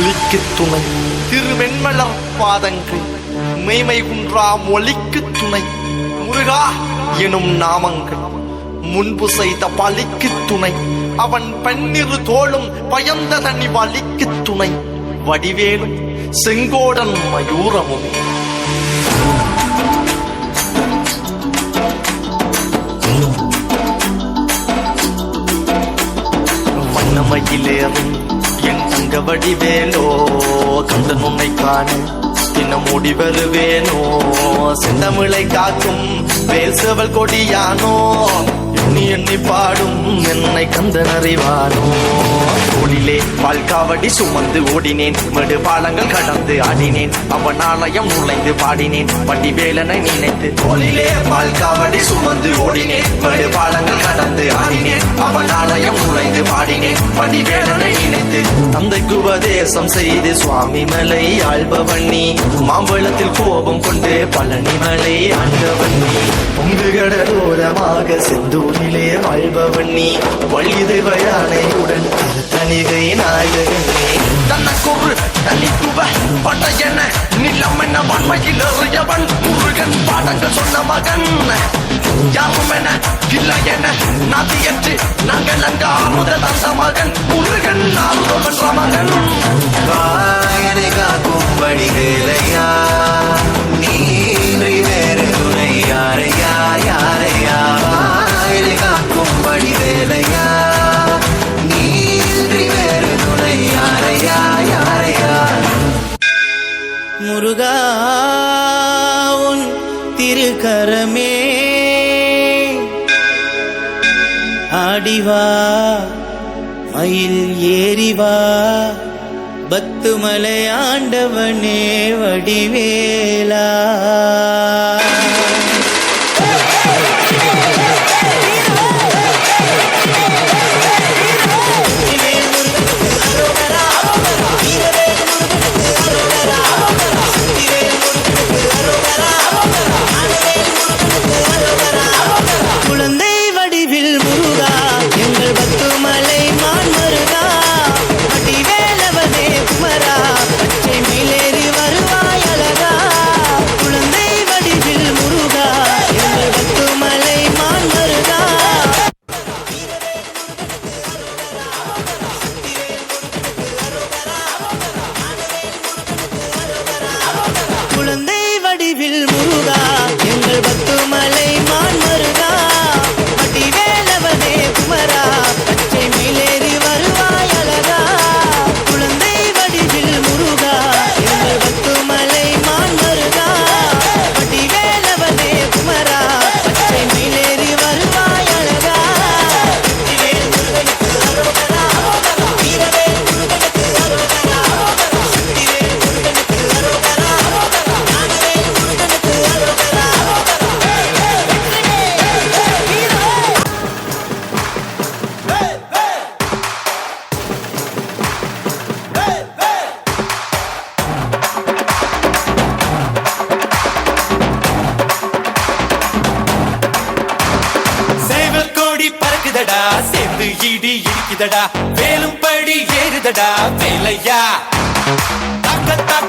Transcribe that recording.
ஒளிக்கு துணை திருவெண்மலர் பாதங்கள் மெய்மை குன்றா மொழிக்கு துணை முருகா எனும் நாமங்கள் முன்பு செய்த பலிக்கு துணை அவன் பன்னிரு தோளும் பயந்த தனி வலிக்கு துணை வடிவேலும் செங்கோடன் மயூரமுமே வண்ணமயிலேறும் என் தங்க வடிவேலோ கந்தன் உன்னை காண தினம் ஓடி வருவேனோ செந்தமிழை காக்கும் வேல்சவல் கொடியானோ எண்ணி எண்ணி பாடும் என்னை கந்தன் அறிவானோ தோளிலே பால்காவடி சுமந்து ஓடினேன் மேடு பாலங்கள் கடந்து ஆடினேன் அவன் ஆலயம் நுழைந்து பாடினேன் வடிவேலனை நினைத்து தோளிலே பால்காவடி சுமந்து ஓடினேன் மேடு பாலங்கள் கடந்து ஆடினேன் அவன் ஆலயம் நுழைந்து பாடினேன் வடிவேலனை நினைத்து தந்தைக்கு உபதேசம் செய்து சுவாமி மலை ஆள்பவன் நீ மாம்பழத்தில் கோபம் கொண்டு பழனி மலை ஆண்டவன் நீ பொங்கு கடலோரமாக செந்தூரிலே வாழ்பவன் நீ வழிதை வயானையுடன் தனிகை நாயகனே தனக்கொரு தனித்துவ பட்டையென நிலம் என வன்மையில் எறியவன் முருகன் பாடங்கள் சொன்ன மகன் யாரும் என இல்லை என நதியற்று நாங்கள் அங்க ஆமுத தந்த மகன் முருகன் ஆளுவன் மகன் வாயனை காக்கும் வடிவேலையா நீன்றி வேறு துணை யாரையா யாரையா வாயனை காக்கும் வடிவேலையா நீன்றி வேறு துணை யாரையா யாரையா முருகா உன் திருக்கரமே ஆடிவா மயில் ஏறிவா பத்துமலை ஆண்டவனே வடிவேலா குழந்தை வடிவில் முருகா எங்கள் பத்துமலை மான் மருகா வடிவேலவனே குமரா பச்சை மேலேறி வருவாய் அழகா குழந்தை வடிவில் முருகா எங்கள் பத்துமலை மான் மருகா குழந்தை வடிவில் முருகா எங்கள் பத்துமலை மான் மருகா வடிவேலவனே குமரா பச்சை மேலேறி வருவாய் அழகா குழந்தை வடிவில் முருகா எங்கள் பத்துமலை மான் மருகா வடிவேலவனே குமரா பச்சை மேலேறி வருவாய் அழகா வீரவேல் முருகனுக்கு அரோகரா வீரவேல் முருகனுக்கு அரோகரா சக்திவேல் முருகனுக்கு அரோகரா ஞானவேல் முருகனுக்கு அரோகரா சேவல் கோடி பறக்குதடா சேர்ந்து இடி இடிக்குதடா வேலும் படி ஏறுதடா வேலையா தாக்க தாக்க